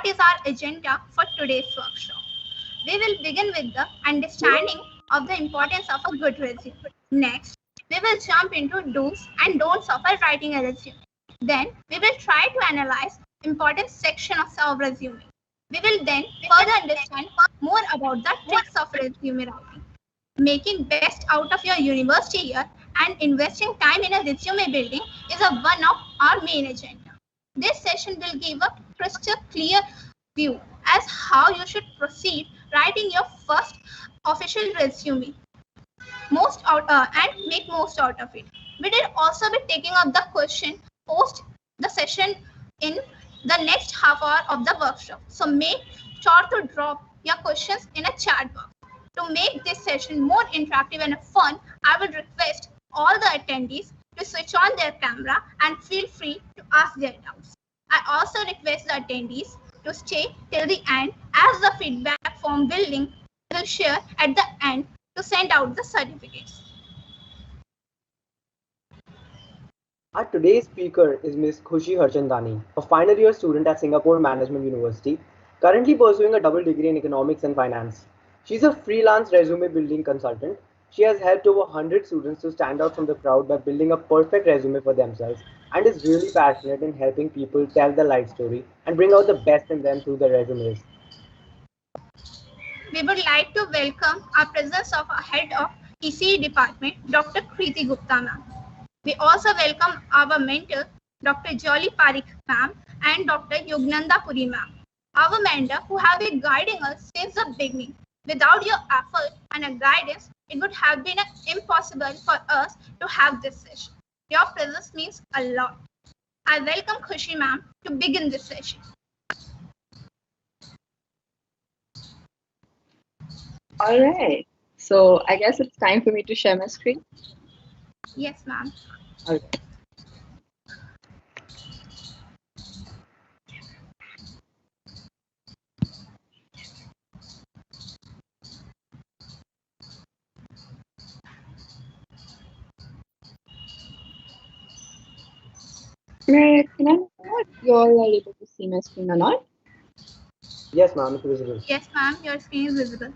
What is our agenda for today's workshop? We will begin with the understanding of the importance of a good resume. Next, we will jump into do's and don'ts of writing a resume. Then, we will try to analyze important section of our resume. We will then further understand more about the tricks of resume writing. Making best out of your university year and investing time in a resume building is one of our main agenda. This session will give a crystal clear view as how you should proceed writing your first official resume and make most out of it. We will also be taking up the question post the session in the next half hour of the workshop. So make sure to drop your questions in a chat box. To make this session more interactive and fun, I would request all the attendees to switch on their camera and feel free to ask their doubts. I also request the attendees to stay till the end as the feedback form will share at the end to send out the certificates. Our today's speaker is Ms. Khushi Harchandani, a final year student at Singapore Management University, currently pursuing a double degree in economics and finance. She's a freelance resume building consultant. She has helped over 100 students to stand out from the crowd by building a perfect resume for themselves and is really passionate in helping people tell their life story and bring out the best in them through their resumes. We would like to welcome our presence of our head of ECE department, Dr. Kriti Gupta ma'am. We also welcome our mentor, Dr. Jolly Parikh ma'am and Dr. Yognanda Puri ma'am, our mentor who have been guiding us since the beginning. Without your effort and guidance, it would have been impossible for us to have this session. Your presence means a lot. I welcome Khushi ma'am to begin this session. All right. So I guess it's time for me to share my screen. Yes, ma'am. All right. Can I know if you all are able to see my screen or not? Yes, ma'am, it's visible. Yes, ma'am, your screen is visible.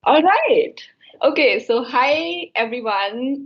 All right. Okay, so hi everyone.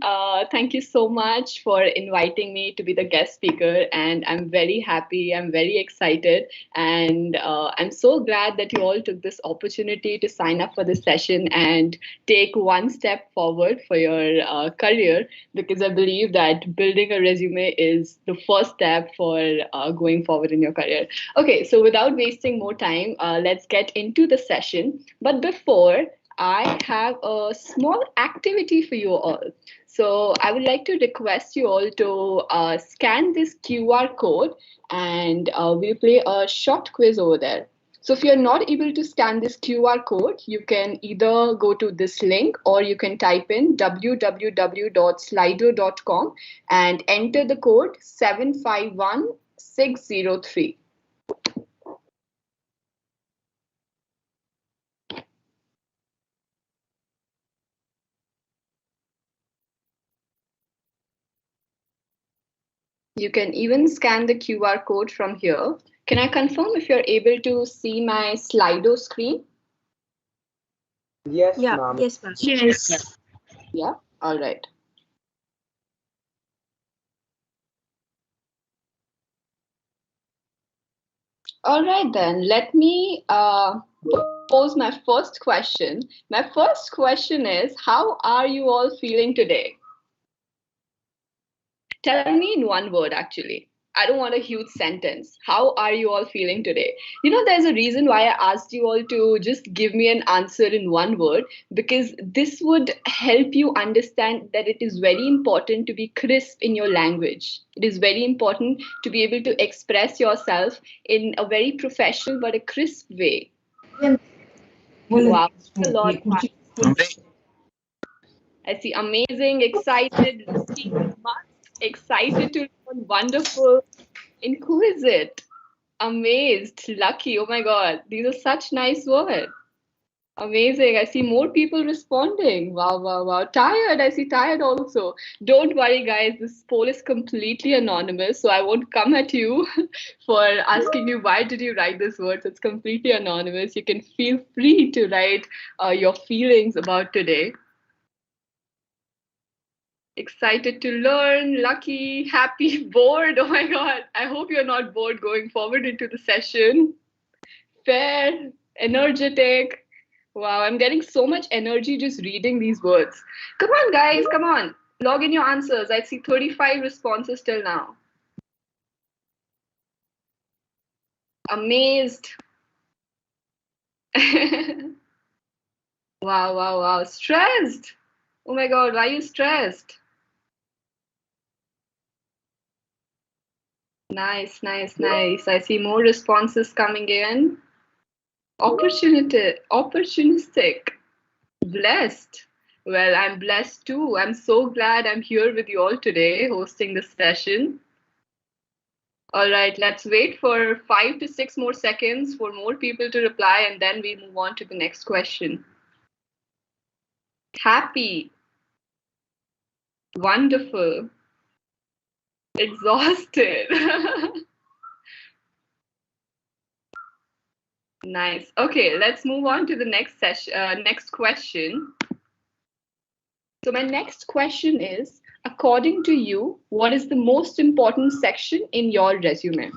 Thank you so much for inviting me to be the guest speaker, and I'm very happy. I'm very excited, and I'm so glad that you all took this opportunity to sign up for this session and take one step forward for your career, because I believe that building a resume is the first step for going forward in your career. Okay, so without wasting more time, let's get into the session. But before, I have a small activity for you all. So I would like to request you all to scan this QR code, and we'll play a short quiz over there. So if you're not able to scan this QR code, you can either go to this link or you can type in www.slido.com and enter the code 751603. You can even scan the QR code from here. Can I confirm if you're able to see my Slido screen? Yes, ma'am. Yes, ma'am. Yes. Yeah, all right. All right, then let me pose my first question. My first question is, how are you all feeling today? Tell me in one word, actually. I don't want a huge sentence. How are you all feeling today? You know, there's a reason why I asked you all to just give me an answer in one word, because this would help you understand that it is very important to be crisp in your language. It is very important to be able to express yourself in a very professional but a crisp way. Wow, a lot. I see amazing, excited, lucky, must, excited to learn, wonderful, inquisitive, amazed, lucky. Oh my God, these are such nice words. Amazing. I see more people responding. Wow, wow, wow. Tired. I see tired also. Don't worry, guys. This poll is completely anonymous, so I won't come at you for asking you why did you write this words. It's completely anonymous. You can feel free to write your feelings about today. Excited to learn, lucky, happy, bored. Oh my God. I hope you're not bored going forward into the session. Fair, energetic. Wow, I'm getting so much energy just reading these words. Come on, guys, come on. Log in your answers. I see 35 responses till now. Amazed. Wow, wow, wow. Stressed. Oh my God, why are you stressed? Nice, nice, nice. I see more responses coming in. Opportunistic. Blessed. Well, I'm blessed too. I'm so glad I'm here with you all today hosting this session. All right, let's wait for 5 to 6 more seconds for more people to reply, and then we move on to the next question. Happy. Wonderful. Exhausted. Nice. Okay, let's move on to the next session. Next question. So my next question is, according to you, what is the most important section in your resume?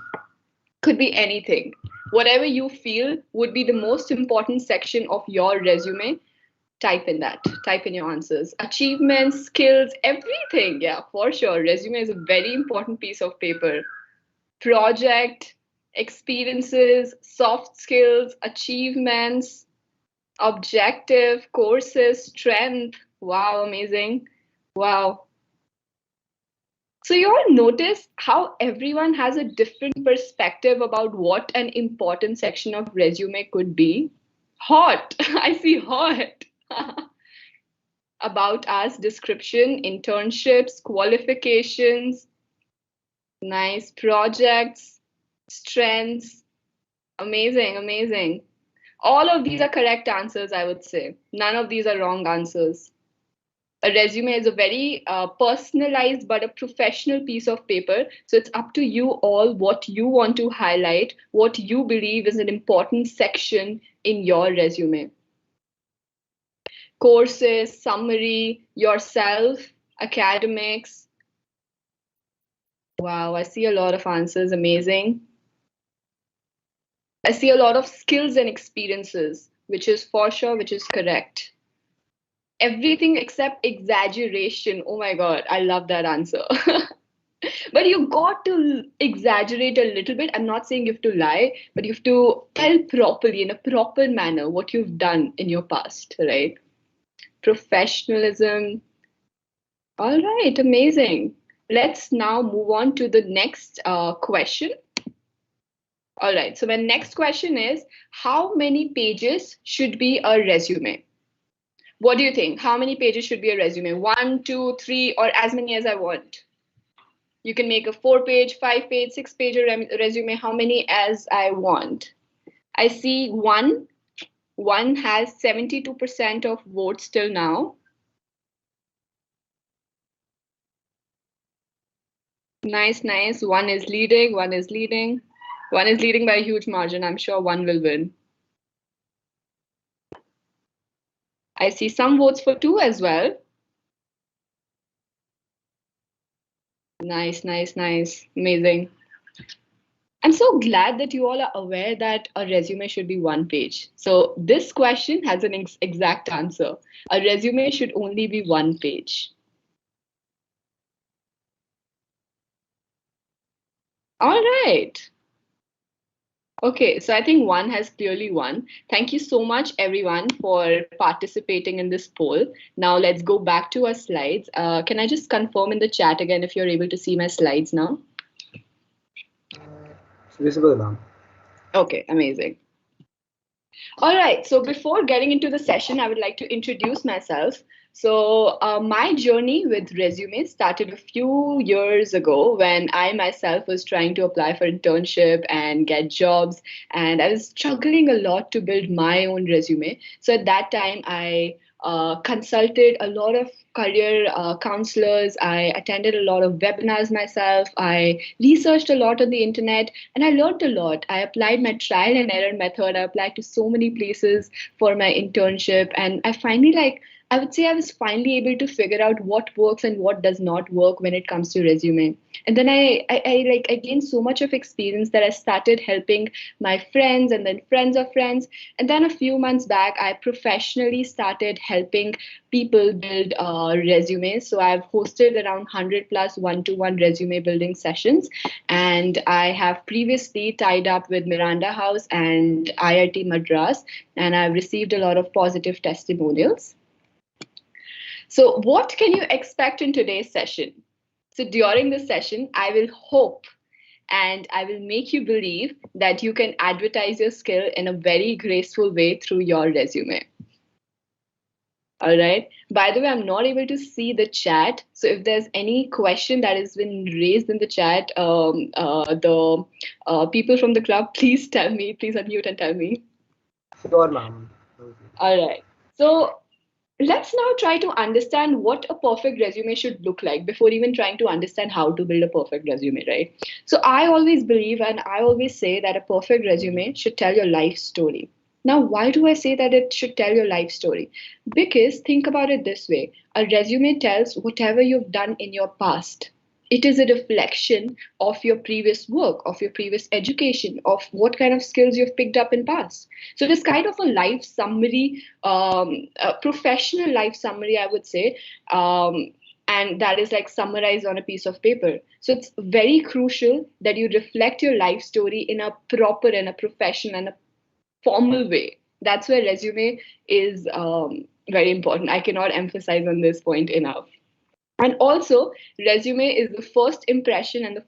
Could be anything. Whatever you feel would be the most important section of your resume, type in that. Type in your answers. Achievements, skills, everything. Yeah, for sure. Resume is a very important piece of paper. Project, experiences, soft skills, achievements, objective, courses, strength. Wow, amazing. Wow. So you all notice how everyone has a different perspective about what an important section of resume could be. Hot. I see hot. About us, description, internships, qualifications, nice projects, strengths. Amazing, amazing. All of these are correct answers, I would say. None of these are wrong answers. A resume is a very personalized but a professional piece of paper. So it's up to you all what you want to highlight, what you believe is an important section in your resume. Courses, summary, yourself, academics. Wow, I see a lot of answers. Amazing. I see a lot of skills and experiences, which is for sure, which is correct. Everything except exaggeration. Oh my God, I love that answer. But you got to exaggerate a little bit. I'm not saying you have to lie, but you have to tell properly, in a proper manner, what you've done in your past, right? Professionalism. All right, amazing. Let's now move on to the next question. All right, so my next question is, how many pages should be a resume? What do you think? How many pages should be a resume? 1, 2, 3, or as many as I want? You can make a 4-page, 5-page, 6-page resume, how many as I want. I see one has 72% of votes till now. Nice, nice. One is leading, one is leading. One is leading by a huge margin. I'm sure one will win. I see some votes for 2 as well. Nice, nice, nice. Amazing. I'm so glad that you all are aware that a resume should be 1 page. So this question has an exact answer. A resume should only be 1 page. All right. Okay, so I think one has clearly won. Thank you so much, everyone, for participating in this poll. Now let's go back to our slides. Can I just confirm in the chat again if you're able to see my slides now? It's visible, ma'am. Okay, amazing. All right, so before getting into the session, I would like to introduce myself. So my journey with resume started a few years ago when I myself was trying to apply for internship and get jobs, and I was struggling a lot to build my own resume. So at that time, I consulted a lot of career counselors. I attended a lot of webinars myself. I researched a lot on the internet and I learned a lot. I applied my trial and error method. I applied to so many places for my internship. And I would say I was finally able to figure out what works and what does not work when it comes to resume. And then I gained so much of experience that I started helping my friends and then friends of friends. And then a few months back, I professionally started helping people build resumes. So I've hosted around 100 plus one-to-one resume building sessions. And I have previously tied up with Miranda House and IIT Madras, and I've received a lot of positive testimonials. So what can you expect in today's session? So during this session, I will hope and I will make you believe that you can advertise your skill in a very graceful way through your resume. All right. By the way, I'm not able to see the chat. So if there's any question that has been raised in the chat, the people from the club, please tell me. Please unmute and tell me. Sure, ma'am. All right. So let's now try to understand what a perfect resume should look like before even trying to understand how to build a perfect resume, right? So I always believe and I always say that a perfect resume should tell your life story. Now, why do I say that it should tell your life story? Because think about it this way, a resume tells whatever you've done in your past. It is a reflection of your previous work, of your previous education, of what kind of skills you've picked up in past. So it is kind of a life summary, a professional life summary, I would say. And that is like summarized on a piece of paper. So it's very crucial that you reflect your life story in a proper and a professional and a formal way. That's where resume is very important. I cannot emphasize on this point enough. And also, resume is the first impression and the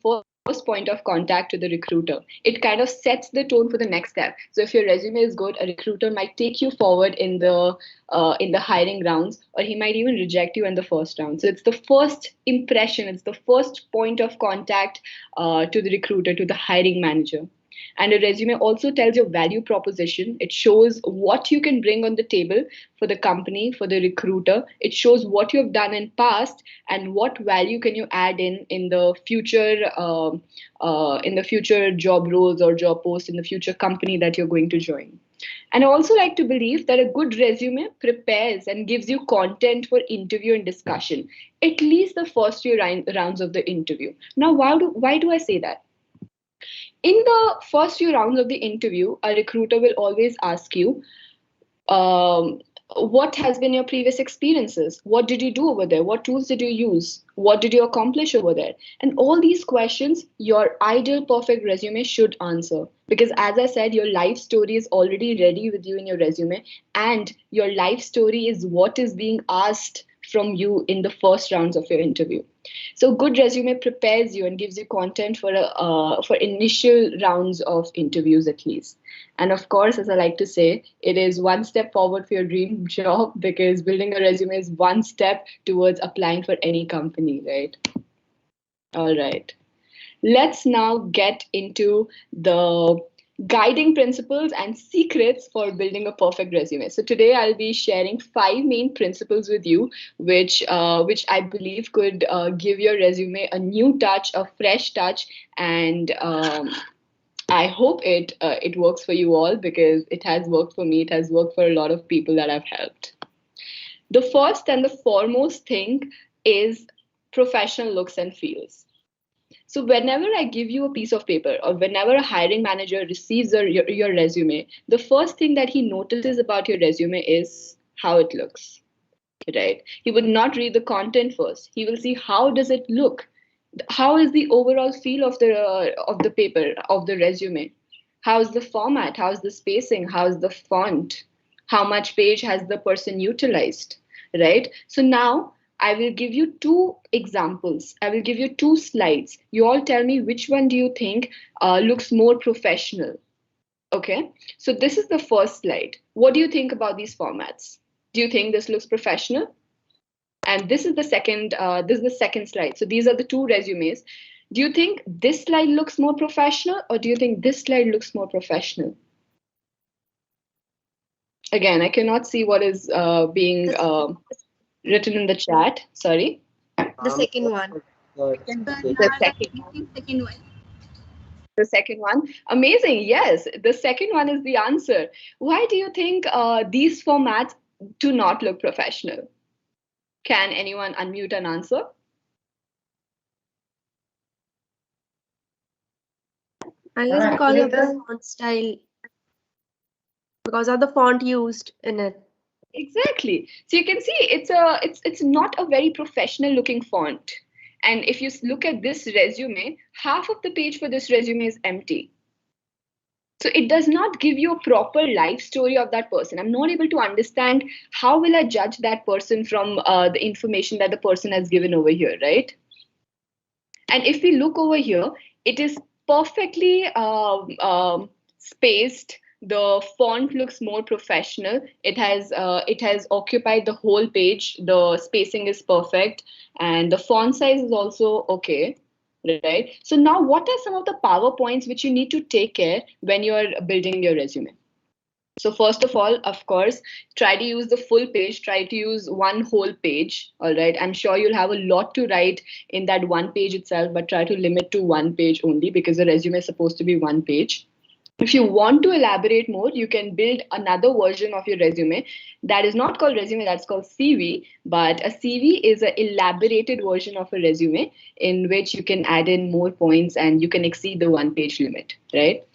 first point of contact to the recruiter. It kind of sets the tone for the next step. So if your resume is good, a recruiter might take you forward in the hiring rounds, or he might even reject you in the first round. So it's the first impression, it's the first point of contact to the recruiter, to the hiring manager. And a resume also tells your value proposition. It shows what you can bring on the table for the company, for the recruiter. It shows what you've done in past and what value can you add in the future job roles or job posts in the future company that you're going to join. And I also like to believe that a good resume prepares and gives you content for interview and discussion, at least the first few rounds of the interview. Now, why do I say that? In the first few rounds of the interview, a recruiter will always ask you, what has been your previous experiences? What did you do over there? What tools did you use? What did you accomplish over there? And all these questions, your ideal perfect resume should answer. Because as I said, your life story is already ready with you in your resume, and your life story is what is being asked from you in the first rounds of your interview. So good resume prepares you and gives you content for initial rounds of interviews at least. And of course, as I like to say, it is one step forward for your dream job, because building a resume is one step towards applying for any company, right? All right. Let's now get into the guiding principles and secrets for building a perfect resume. So today I'll be sharing 5 main principles with you, which I believe could give your resume a new touch, a fresh touch, and I hope it works for you all, because it has worked for me. It has worked for a lot of people that I've helped. The first and the foremost thing is professional looks and feels. So whenever I give you a piece of paper, or whenever a hiring manager receives your resume, the first thing that he notices about your resume is how it looks, right? He would not read the content first. He will see how does it look? How is the overall feel of the paper, of the resume? How's the format? How's the spacing? How's the font? How much page has the person utilized, right? So now I will give you 2 examples. I will give you 2 slides. You all tell me which one do you think looks more professional. Okay, so this is the first slide. What do you think about these formats? Do you think this looks professional? And this is the second. This is the second slide. So these are the 2 resumes. Do you think this slide looks more professional, or do you think this slide looks more professional? Again, I cannot see what is being written in the chat. Sorry. The second one. The second one. The second one. Amazing. Yes, the second one is the answer. Why do you think these formats do not look professional? Can anyone unmute and answer? I guess because of the font style, because of the font used in it. Exactly. So you can see it's not a very professional looking font. And if you look at this resume, half of the page for this resume is empty. So it does not give you a proper life story of that person. I'm not able to understand how will I judge that person from the information that the person has given over here, right? And if we look over here, it is perfectly spaced. The font looks more professional. It has occupied the whole page. The spacing is perfect, and the font size is also okay, right? So now, what are some of the PowerPoints which you need to take care when you're building your resume? So first of all, of course, try to use the full page, try to use one whole page. All right. I'm sure you'll have a lot to write in that one page itself, but try to limit to one page only because the resume is supposed to be one page. If you want to elaborate more, you can build another version of your resume that is not called resume, that's called CV. But a CV is an elaborated version of a resume in which you can add in more points and you can exceed the one page limit, right?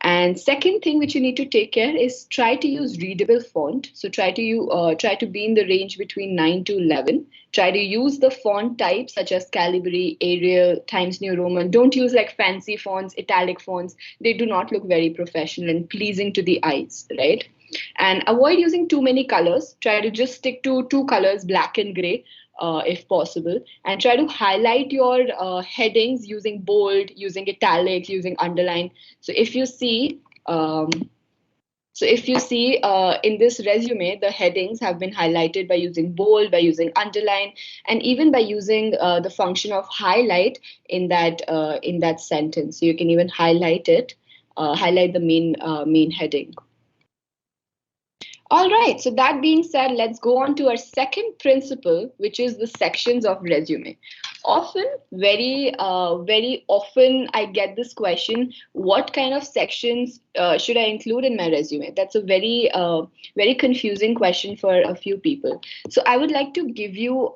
And second thing which you need to take care is try to use readable font. So try to be in the range between 9 to 11. Try to use the font types such as Calibri, Arial, Times New Roman. Don't use like fancy fonts, italic fonts. They do not look very professional and pleasing to the eyes, right? And avoid using too many colors. Try to just stick to two colors, black and gray. If possible, and try to highlight your headings using bold, using italics, using underline. So if you see, in this resume, the headings have been highlighted by using bold, by using underline, and even by using the function of highlight in that sentence. So you can even highlight it, highlight the main heading. All right, so that being said, let's go on to our second principle, which is the sections of resume. Very often, I get this question, what kind of sections should I include in my resume? That's a very confusing question for a few people. So I would like to give you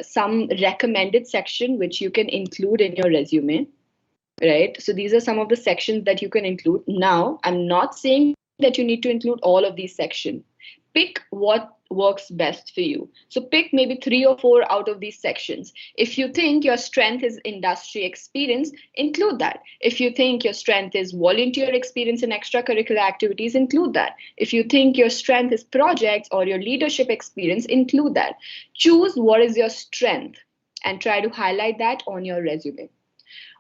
some recommended section which you can include in your resume. Right, so these are some of the sections that you can include. Now, I'm not saying that you need to include all of these sections. Pick what works best for you. So pick maybe 3 or 4 out of these sections. If you think your strength is industry experience, include that. If you think your strength is volunteer experience and extracurricular activities, include that. If you think your strength is projects or your leadership experience, include that. Choose what is your strength and try to highlight that on your resume.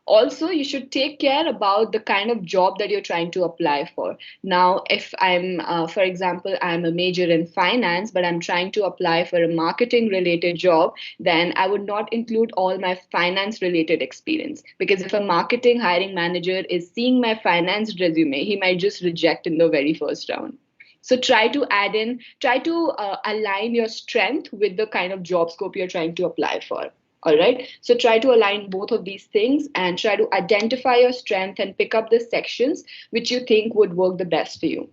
Also, you should take care about the kind of job that you're trying to apply for. Now, if I'm, for example, I'm a major in finance, but I'm trying to apply for a marketing related job, then I would not include all my finance related experience. Because if a marketing hiring manager is seeing my finance resume, he might just reject in the very first round. So try to align your strength with the kind of job scope you're trying to apply for. All right. So try to align both of these things and try to identify your strength and pick up the sections which you think would work the best for you.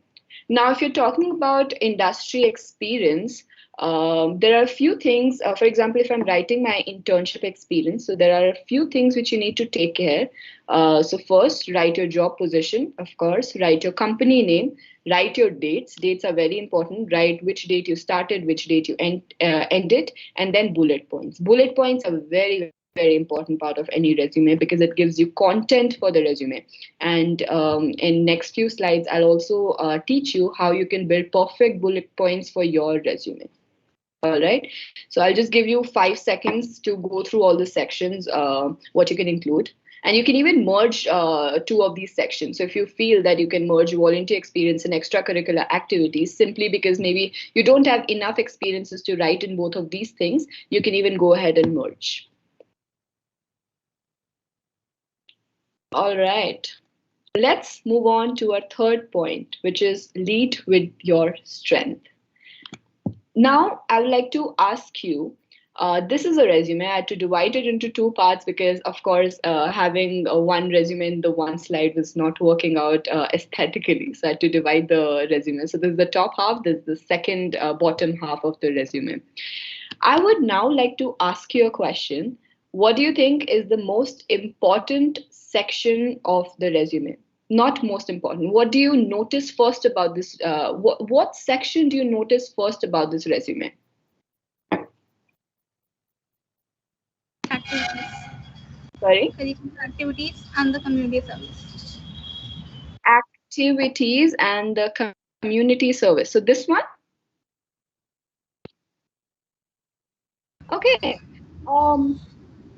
Now, if you're talking about industry experience, there are a few things. For example, if I'm writing my internship experience, so there are a few things which you need to take care. So first, write your job position, of course, write your company name, write your dates. Dates are very important. Write which date you started, which date you ended, and then bullet points. Bullet points are very, very important part of any resume because it gives you content for the resume. And in next few slides, I'll also teach you how you can build perfect bullet points for your resume. All right. So I'll just give you 5 seconds to go through all the sections, what you can include. And you can even merge 2 of these sections. So if you feel that you can merge volunteer experience and extracurricular activities simply because maybe you don't have enough experiences to write in both of these things, you can even go ahead and merge. All right. Let's move on to our third point, which is lead with your strength. Now, I would like to ask you, this is a resume. I had to divide it into 2 parts because, of course, having one resume in the one slide was not working out aesthetically. So I had to divide the resume. So this is the top half, this is the second bottom half of the resume. I would now like to ask you a question. What do you think is the most important section of the resume? Not most important. What do you notice first about this? What section do you notice first about this resume? Activities. Sorry? Curricular activities and the community service. Activities and the community service. So this one? Okay.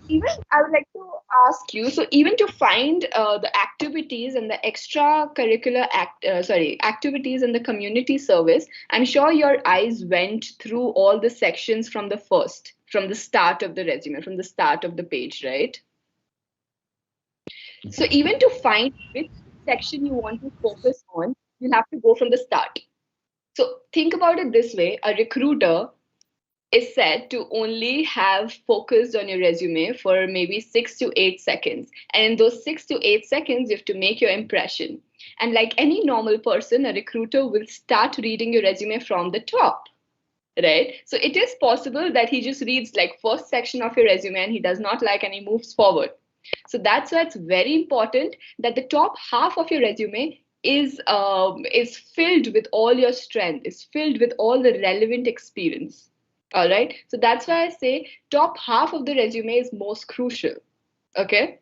Even I would like to ask you, so even to find the activities and the extracurricular activities and the community service, I'm sure your eyes went through all the sections from the start of the resume, from the start of the page, right? So even to find which section you want to focus on, you'll have to go from the start. think about it this way. A recruiter is said to only have focused on your resume for maybe 6 to 8 seconds. And in those 6 to 8 seconds, you have to make your impression. And like any normal person, a recruiter will start reading your resume from the top, right? So it is possible that he just reads like first section of your resume and he does not like and he moves forward. So that's why it's very important that the top half of your resume is filled with all your strength, is filled with all the relevant experience. All right. So that's why I say top half of the resume is most crucial. Okay.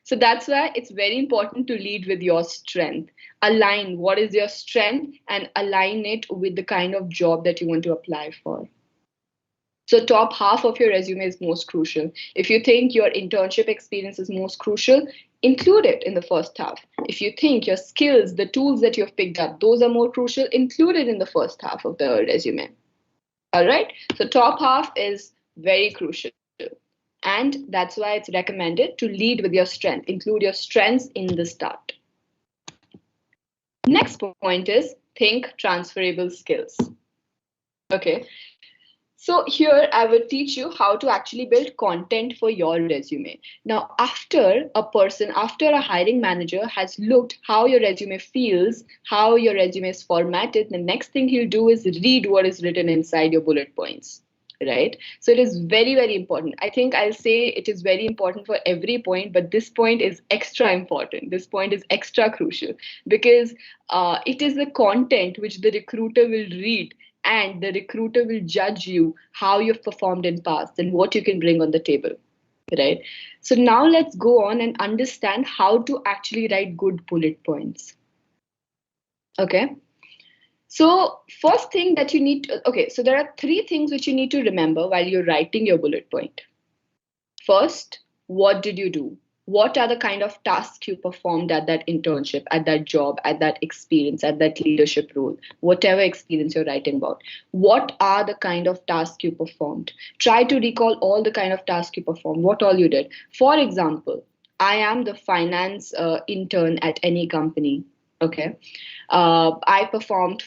So that's why it's very important to lead with your strength. Align what is your strength and align it with the kind of job that you want to apply for. So top half of your resume is most crucial. If you think your internship experience is most crucial, include it in the first half. If you think your skills, the tools that you've picked up, those are more crucial, include it in the first half of the resume. All right. So top half is very crucial. And that's why it's recommended to lead with your strength. Include your strengths in the start. Next point is think transferable skills. Okay. So here I will teach you how to actually build content for your resume. Now, after a hiring manager has looked how your resume feels, how your resume is formatted, the next thing he'll do is read what is written inside your bullet points. Right? So it is very, very important. I think I'll say it is very important for every point, but this point is extra important. This point is extra crucial because it is the content which the recruiter will read, and the recruiter will judge you how you've performed in past and what you can bring on the table. Right? So now let's go on and understand how to actually write good bullet points. Okay. So first thing that you need to, okay, so there are 3 things which you need to remember while you're writing your bullet point. First, what did you do? What are the kind of tasks you performed at that internship, at that job, at that experience, at that leadership role, whatever experience you're writing about? What are the kind of tasks you performed? Try to recall all the kind of tasks you performed, what all you did. For example, I am the finance intern at any company. Okay. I performed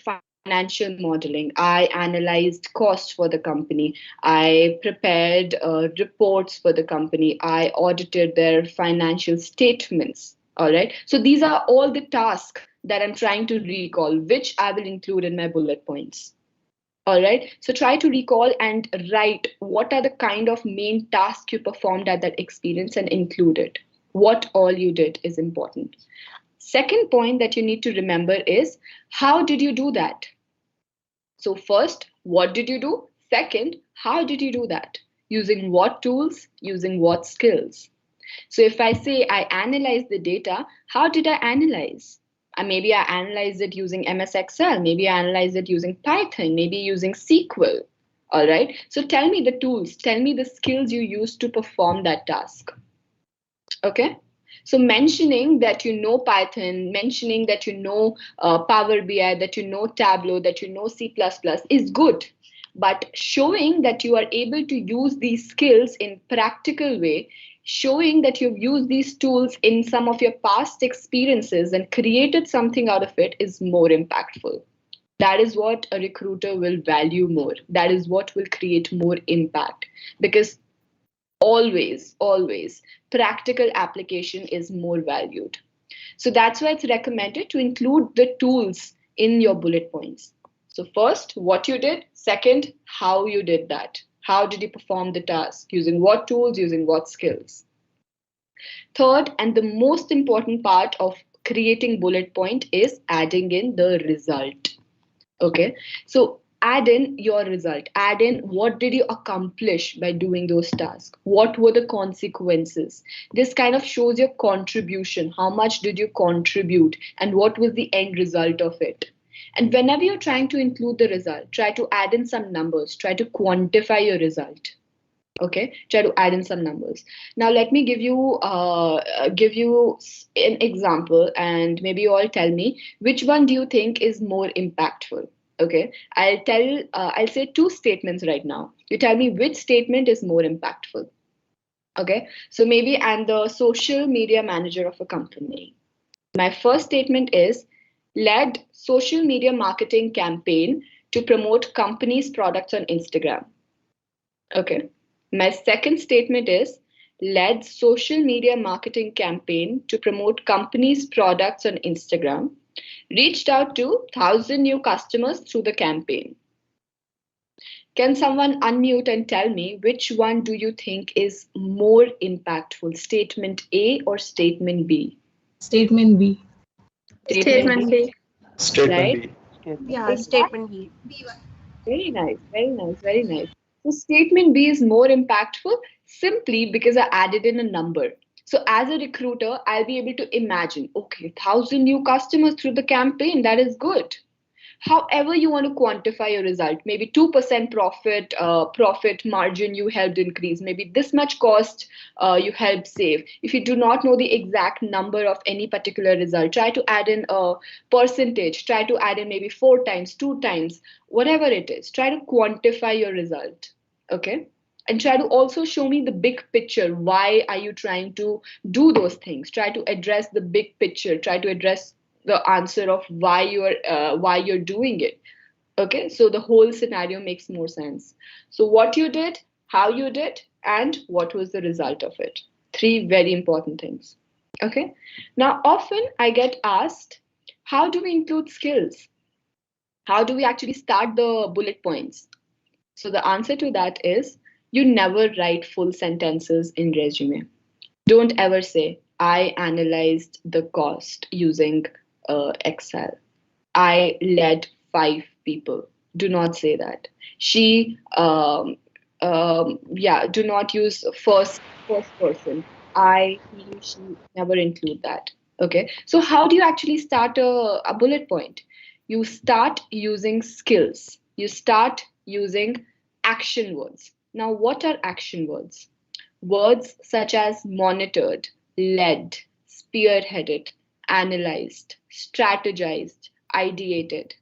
financial modeling. I analyzed costs for the company. I prepared reports for the company. I audited their financial statements. All right. So these are all the tasks that I'm trying to recall, which I will include in my bullet points. All right. So try to recall and write what are the kind of main tasks you performed at that experience and include it. What all you did is important. Second point that you need to remember is how did you do that? So first, what did you do? Second, how did you do that? Using what tools? Using what skills? So if I say I analyzed the data, how did I analyze? Maybe I analyzed it using MS Excel. Maybe I analyzed it using Python. Maybe using SQL. All right. So tell me the tools. Tell me the skills you used to perform that task. Okay. So mentioning that you know Python, mentioning that you know Power BI, that you know Tableau, that you know C++ is good. But showing that you are able to use these skills in practical way, showing that you've used these tools in some of your past experiences and created something out of it is more impactful. That is what a recruiter will value more. That is what will create more impact. Because always, practical application is more valued. So that's why it's recommended to include the tools in your bullet points. So first, what you did. Second, how you did that. How did you perform the task? Using what tools, using what skills? Third, and the most important part of creating bullet point is adding in the result. Okay, so add in your result. Add in what did you accomplish by doing those tasks? What were the consequences? This kind of shows your contribution. How much did you contribute? And what was the end result of it? And whenever you're trying to include the result, try to add in some numbers. Try to quantify your result. Okay, try to add in some numbers. Now, let me give you an example, and maybe you all tell me which one do you think is more impactful. Okay, I'll say 2 statements right now. You tell me which statement is more impactful. Okay, so maybe I'm the social media manager of a company. My first statement is led social media marketing campaign to promote company's products on Instagram. Okay. My second statement is led social media marketing campaign to promote company's products on Instagram, reached out to 1,000 new customers through the campaign. Can someone unmute and tell me which one do you think is more impactful, statement A or statement B? Statement B. Statement B. Statement Right? B. Yeah, statement B. B1. Very nice, very nice, very nice. So statement B is more impactful simply because I added in a number. So as a recruiter, I'll be able to imagine, okay, 1,000 new customers through the campaign, that is good. However you want to quantify your result, maybe 2% profit margin you helped increase, maybe this much cost you helped save. If you do not know the exact number of any particular result, try to add in a percentage, try to add in maybe 4 times, 2 times, whatever it is. Try to quantify your result, okay? And try to also show me the big picture. Why are you trying to do those things? Try to address the big picture. Try to address the answer of why you're doing it. Okay, so the whole scenario makes more sense. So what you did, how you did, and what was the result of it. 3 very important things. Okay, now often I get asked, how do we include skills? How do we actually start the bullet points? So the answer to that is you never write full sentences in resume. Don't ever say, I analyzed the cost using Excel. I led 5 people. Do not say that. Do not use first person. I, he, she, never include that. Okay. So how do you actually start a bullet point? You start using skills. You start using action words. Now, what are action words? Words such as monitored, led, spearheaded, analyzed, strategized, ideated.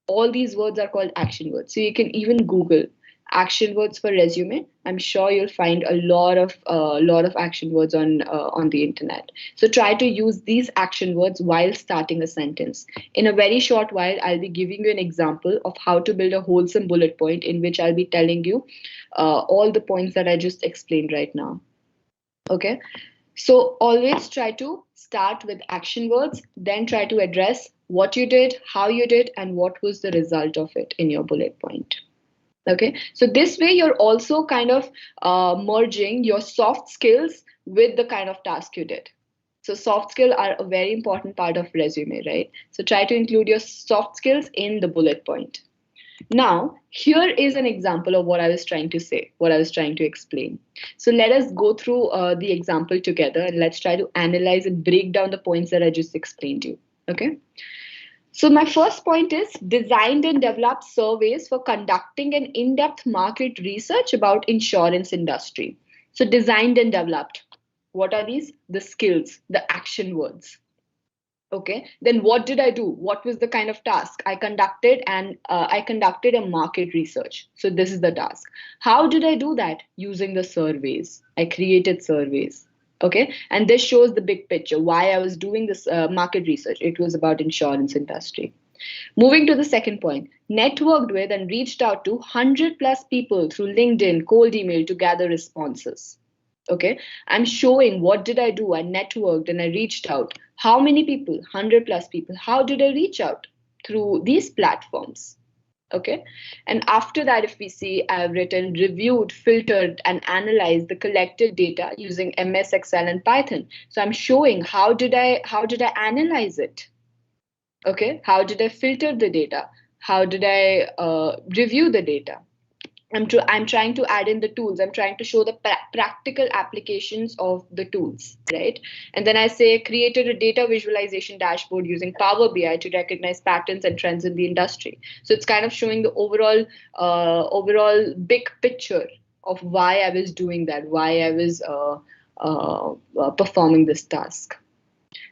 All these words are called action words. So you can even Google action words for resume. I'm sure you'll find a lot of action words on the internet. So try to use these action words while starting a sentence. In a very short while, I'll be giving you an example of how to build a wholesome bullet point in which I'll be telling you all the points that I just explained right now. Okay. So always try to start with action words, then try to address what you did, how you did, and what was the result of it in your bullet point. Okay, so this way you're also kind of merging your soft skills with the kind of task you did. So soft skills are a very important part of resume, right? So try to include your soft skills in the bullet point. Now, here is an example of what I was trying to say, what I was trying to explain. So let us go through the example together and let's try to analyze and break down the points that I just explained to you. Okay. So my first point is designed and developed surveys for conducting an in-depth market research about insurance industry. So designed and developed. What are these? The skills, the action words. Okay, then what did I do? What was the kind of task I conducted? And I conducted a market research. So this is the task. How did I do that? Using the surveys. I created surveys. Okay, and this shows the big picture, why I was doing this market research. It was about insurance industry. Moving to the second point, networked with and reached out to 100 plus people through LinkedIn, cold email to gather responses. Okay, I'm showing what did I do? I networked and I reached out. How many people? 100 plus people. How did I reach out? Through these platforms. Okay, and after that, if we see, I've written, reviewed, filtered, and analyzed the collected data using MS Excel and Python. So I'm showing how did I analyze it? Okay, how did I filter the data? How did I review the data? I'm trying to add in the tools. I'm trying to show the practical applications of the tools, right? And then I say created a data visualization dashboard using Power BI to recognize patterns and trends in the industry. So it's kind of showing the overall big picture of why I was doing that, why I was performing this task.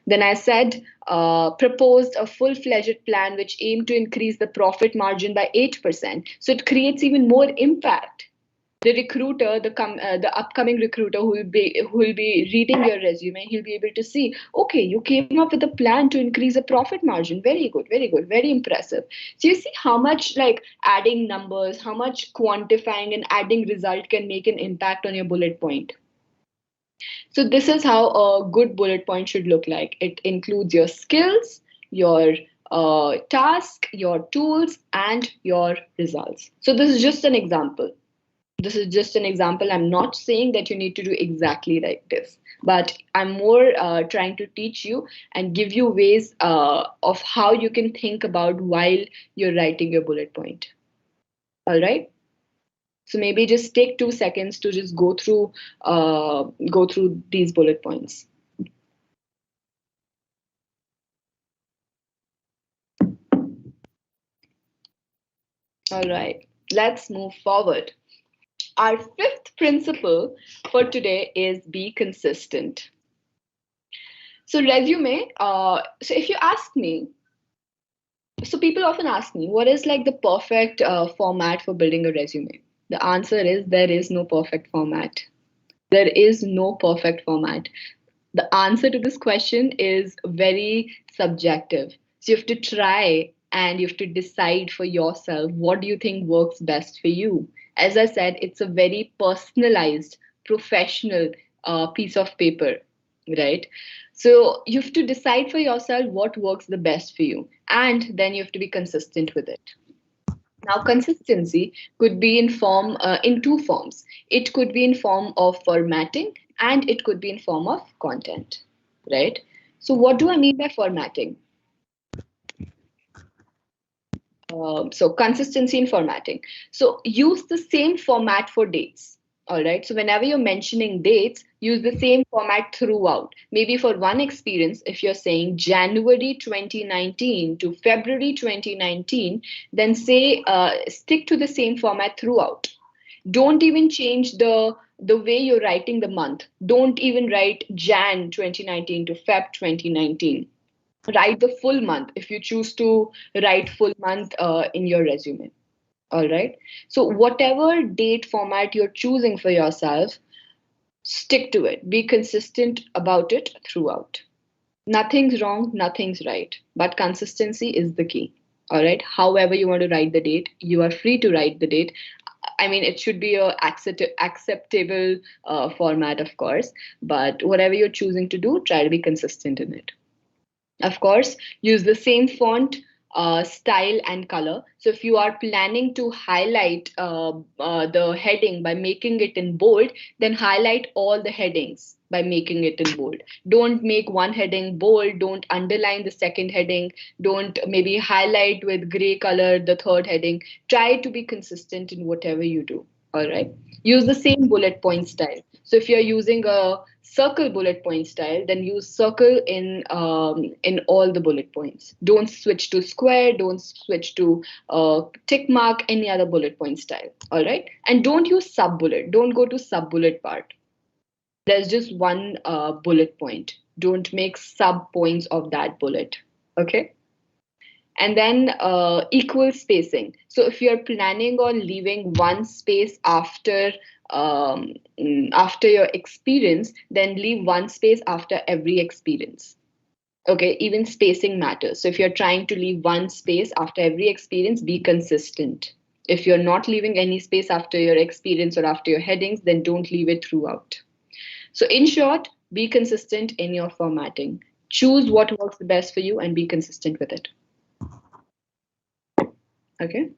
Then I said, proposed a full-fledged plan which aimed to increase the profit margin by 8%. So it creates even more impact. the recruiter, the upcoming recruiter who will be reading your resume, he'll be able to see, okay, you came up with a plan to increase the profit margin. Very good, very good, very impressive. So you see how much like adding numbers, how much quantifying and adding result can make an impact on your bullet point. So this is how a good bullet point should look like. It includes your skills, your task, your tools, and your results. So this is just an example. This is just an example. I'm not saying that you need to do exactly like this, but I'm more trying to teach you and give you ways of how you can think about while you're writing your bullet point. All right. So maybe just take 2 seconds to just go through these bullet points. All right. Let's move forward. Our fifth principle for today is be consistent. So resume, so if you ask me, so people often ask me, what is like the perfect format for building a resume? The answer is there is no perfect format. There is no perfect format. The answer to this question is very subjective. So you have to try and you have to decide for yourself, what do you think works best for you? As I said, it's a very personalized, professional piece of paper, right? So you have to decide for yourself what works the best for you, and then you have to be consistent with it. Now, consistency could be in two forms. It could be in form of formatting, and it could be in form of content, right? So what do I mean by formatting? So consistency in formatting. So use the same format for dates. All right. So whenever you're mentioning dates, use the same format throughout. Maybe for one experience, if you're saying January 2019 to February 2019, then say stick to the same format throughout. Don't even change the way you're writing the month. Don't even write Jan 2019 to Feb 2019. Write the full month if you choose to write full month in your resume. All right. So whatever date format you're choosing for yourself, stick to it. Be consistent about it throughout. Nothing's wrong, nothing's right, but consistency is the key. All right. However you want to write the date, you are free to write the date. I mean, it should be a acceptable format, of course, but whatever you're choosing to do, try to be consistent in it. Of course, use the same font, style, and color. So if you are planning to highlight the heading by making it in bold, then highlight all the headings by making it in bold. Don't make one heading bold. Don't underline the second heading. Don't maybe highlight with gray color the third heading. Try to be consistent in whatever you do. All right. Use the same bullet point style. So if you're using a circle bullet point style, then use circle in all the bullet points. Don't switch to square. Don't switch to tick mark, any other bullet point style. All right. And don't use sub bullet. Don't go to sub bullet part. There's just one bullet point. Don't make sub points of that bullet. Okay. And then equal spacing. So if you're planning on leaving one space after your experience, then leave one space after every experience. Okay, even spacing matters. So if you're trying to leave one space after every experience, be consistent. If you're not leaving any space after your experience or after your headings, then don't leave it throughout. So in short, be consistent in your formatting. Choose what works the best for you and be consistent with it. Okay.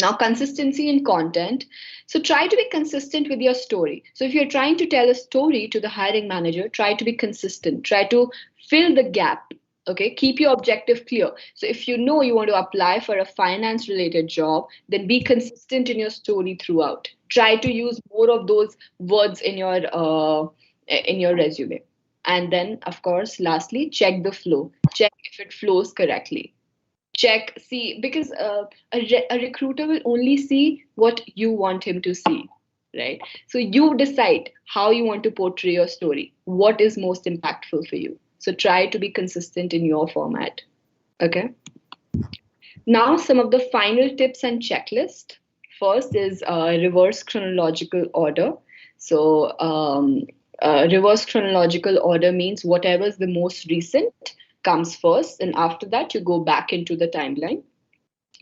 Now, consistency in content. So try to be consistent with your story. So if you're trying to tell a story to the hiring manager, try to be consistent. Try to fill the gap. Okay. Keep your objective clear. So if you know you want to apply for a finance related job, then be consistent in your story throughout. Try to use more of those words in your resume. And then, of course, lastly, check the flow. Check if it flows correctly. Check, see, because a recruiter will only see what you want him to see, right? So you decide how you want to portray your story, what is most impactful for you. So try to be consistent in your format. Okay. Now, some of the final tips and checklist First is reverse chronological order. So reverse chronological order means whatever is the most recent comes first, and after that you go back into the timeline.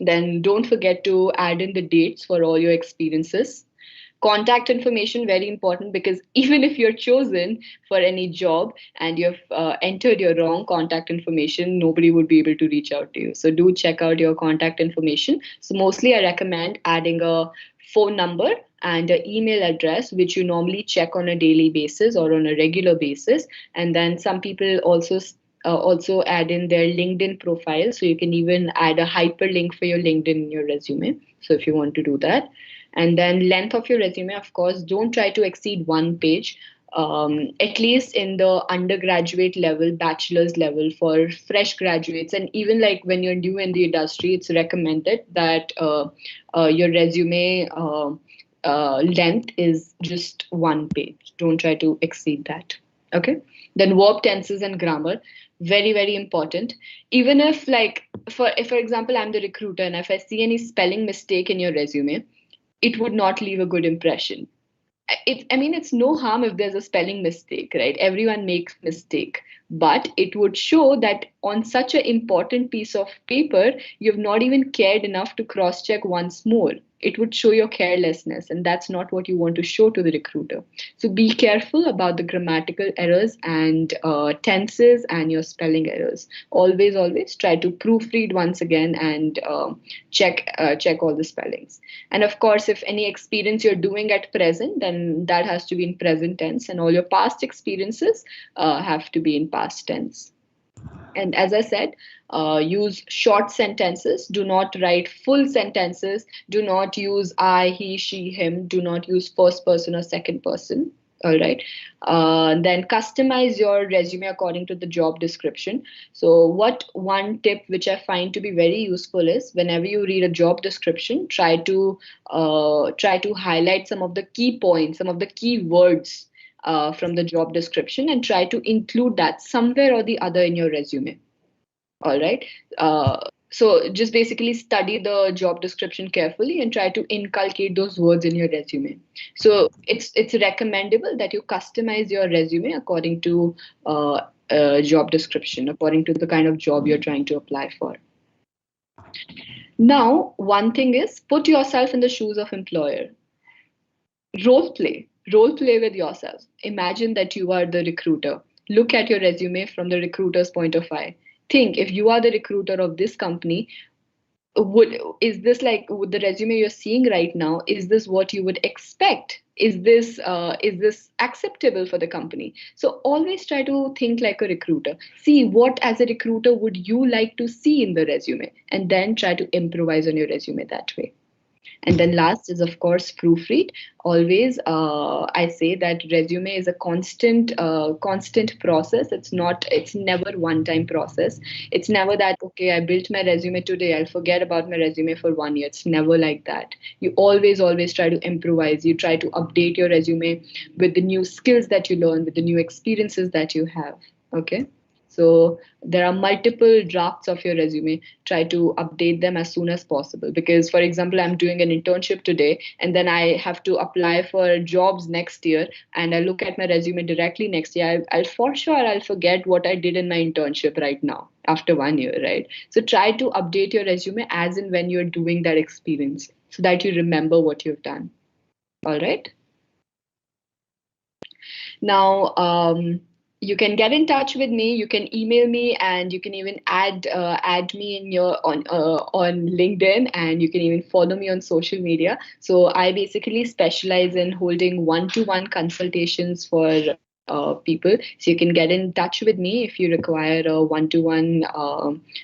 Then don't forget to add in the dates for all your experiences. Contact information, very important, because even if you're chosen for any job and you've entered your wrong contact information, nobody would be able to reach out to you. So do check out your contact information. So mostly I recommend adding a phone number and an email address, which you normally check on a daily basis or on a regular basis. And then some people also add in their LinkedIn profile. So you can even add a hyperlink for your LinkedIn in your resume. So if you want to do that. And then length of your resume, of course, don't try to exceed 1 page, at least in the undergraduate level, bachelor's level for fresh graduates. And even like when you're new in the industry, it's recommended that your resume length is just 1 page. Don't try to exceed that. Okay. Then verb tenses and grammar, very, very important. Even if like, if for example, I'm the recruiter and if I see any spelling mistake in your resume, it would not leave a good impression. I mean, it's no harm if there's a spelling mistake, right? Everyone makes mistake, but it would show that on such an important piece of paper, you've not even cared enough to cross check once more. It would show your carelessness, and that's not what you want to show to the recruiter. So be careful about the grammatical errors and tenses and your spelling errors. Always, always try to proofread once again and check all the spellings. And of course, if any experience you're doing at present, then that has to be in present tense, and all your past experiences have to be in past tense. And as I said, use short sentences. Do not write full sentences. Do not use I, he, she, him. Do not use first person or second person. All right. Then customize your resume according to the job description. So what one tip which I find to be very useful is whenever you read a job description, try to highlight some of the key points, some of the key words from the job description, and try to include that somewhere or the other in your resume. All right. So just basically study the job description carefully and try to inculcate those words in your resume. So it's recommendable that you customize your resume according to job description, according to the kind of job you're trying to apply for. Now, one thing is put yourself in the shoes of employer. Role play with yourself. Imagine that you are the recruiter. Look at your resume from the recruiter's point of view. Think, if you are the recruiter of this company, is this like the resume you're seeing right now? Is this what you would expect? Is this acceptable for the company? So always try to think like a recruiter. See what as a recruiter would you like to see in the resume, and then try to improvise on your resume that way. And then last is, of course, proofread. Always, I say that resume is a constant process. It's never one-time process. It's never that, okay, I built my resume today, I'll forget about my resume for 1 year. It's never like that. You always try to improvise. You try to update your resume with the new skills that you learn, with the new experiences that you have. Okay. So there are multiple drafts of your resume. Try to update them as soon as possible. Because, for example, I'm doing an internship today, and then I have to apply for jobs next year, and I look at my resume directly next year. I'll for sure I'll forget what I did in my internship right now after 1 year, right? So try to update your resume as and when you're doing that experience, so that you remember what you've done. All right. Now, you can get in touch with me. You can email me, and you can even add me in your on LinkedIn, and you can even follow me on social media. So I basically specialize in holding one-to-one consultations for people. So you can get in touch with me if you require a one-to-one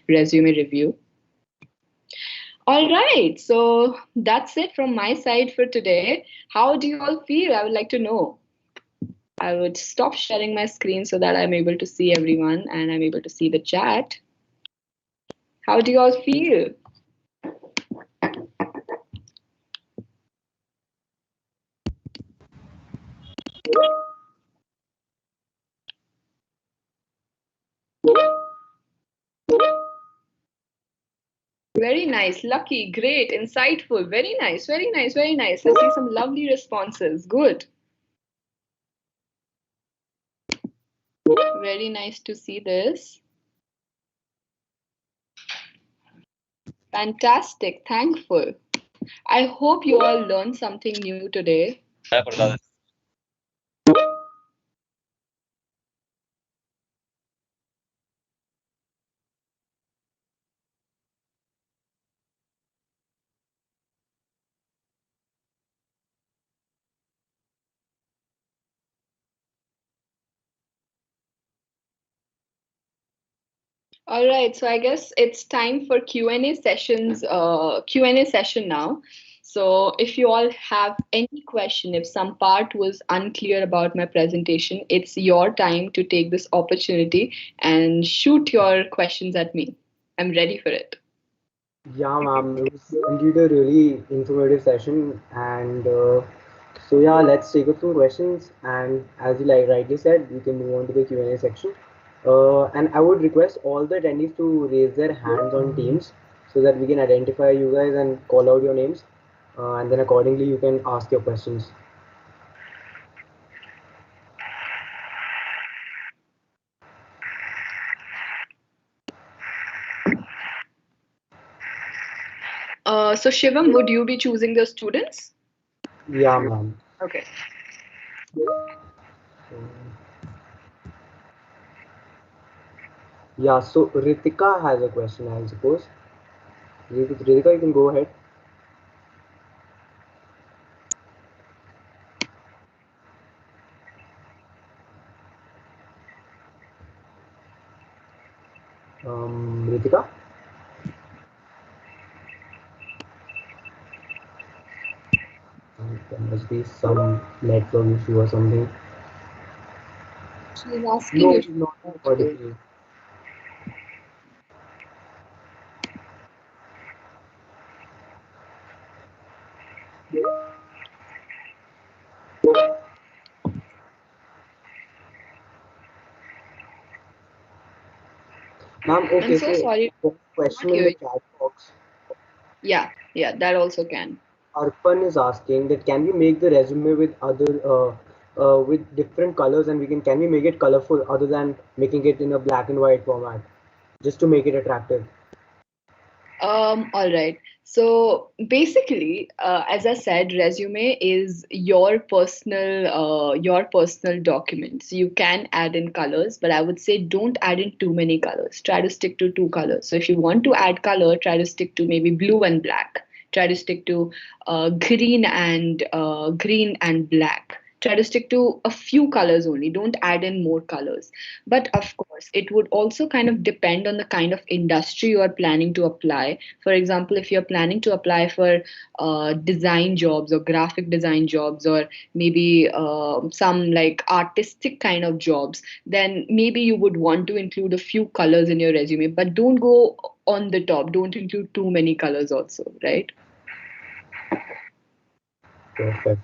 resume review. All right, so that's it from my side for today. How do you all feel? I would like to know. I would stop sharing my screen so that I'm able to see everyone and I'm able to see the chat. How do you all feel? Very nice, lucky, great, insightful. Very nice, very nice, very nice. I see some lovely responses. Good. Very nice to see this. Fantastic, thankful. I hope you all learned something new today. All right, so I guess it's time for Q&A sessions, Q&A session now. So if you all have any question, if some part was unclear about my presentation, it's your time to take this opportunity and shoot your questions at me. I'm ready for it. Yeah, ma'am, it was indeed a really informative session, and so yeah, let's take up some questions. And as you like rightly said, we can move on to the Q&A section. And I would request all the attendees to raise their hands on Teams so that we can identify you guys and call out your names, and then accordingly you can ask your questions. So Shivam, would you be choosing the students? Yeah, ma'am. Okay. Yeah, so Ritika has a question, I suppose. Ritika, you can go ahead. Ritika? There must be some network issue or something. She's asking No, you. it's not audible. Ma'am, okay, I'm so sorry. there's a question Not in the hear chat box. Yeah, that also can. Arpan is asking that can we make the resume with with different colors, and can we make it colorful other than making it in a black and white format just to make it attractive? All right. So basically, as I said, resume is your personal documents. You can add in colors, but I would say don't add in too many colors. Try to stick to two colors. So if you want to add color, try to stick to maybe blue and black. Try to stick to green and black. Try to stick to a few colors only. Don't add in more colors. But of course, it would also kind of depend on the kind of industry you are planning to apply. For example, if you're planning to apply for design jobs or graphic design jobs, or maybe some like artistic kind of jobs, then maybe you would want to include a few colors in your resume, but don't go on the top. Don't include too many colors also, right? Perfect.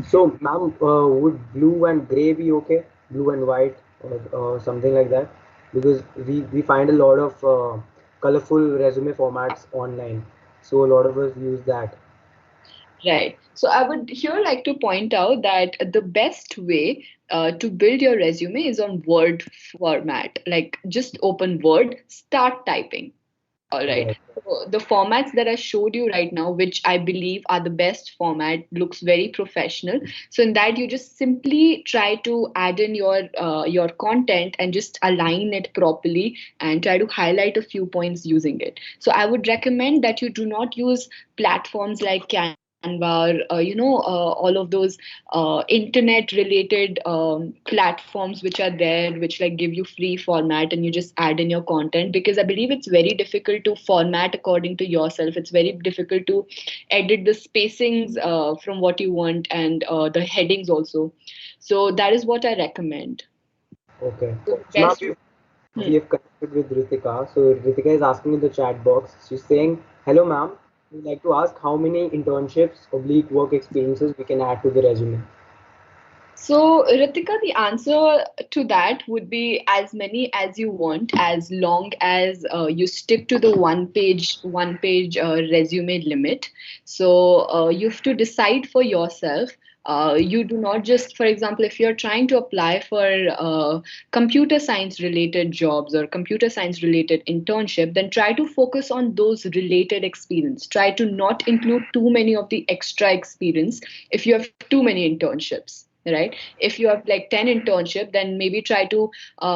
So, ma'am, would blue and gray be okay? Blue and white, or something like that? Because we find a lot of colorful resume formats online. So, a lot of us use that. Right. So I would here like to point out that the best way to build your resume is on Word format. Like just open Word, start typing. All right. Right. So the formats that I showed you right now, which I believe are the best format, looks very professional. So in that, you just simply try to add in your content and just align it properly and try to highlight a few points using it. So I would recommend that you do not use platforms like Canva, or all of those internet related platforms which are there, which like give you free format and you just add in your content, because I believe it's very difficult to format according to yourself. It's very difficult to edit the spacings from what you want, and the headings also. So that is what I recommend. Okay. So the So now best. we have connected with Ritika. So Ritika is asking in the chat box. She's saying, "Hello, ma'am. We'd like to ask how many internships, oblique work experiences we can add to the resume." So, Ritika, the answer to that would be as many as you want, as long as you stick to the one page resume limit. So, you have to decide for yourself. You do not just, for example, if you're trying to apply for computer science related jobs or computer science related internship, then try to focus on those related experience. Try to not include too many of the extra experience if you have too many internships, right? If you have like 10 internship, then maybe try to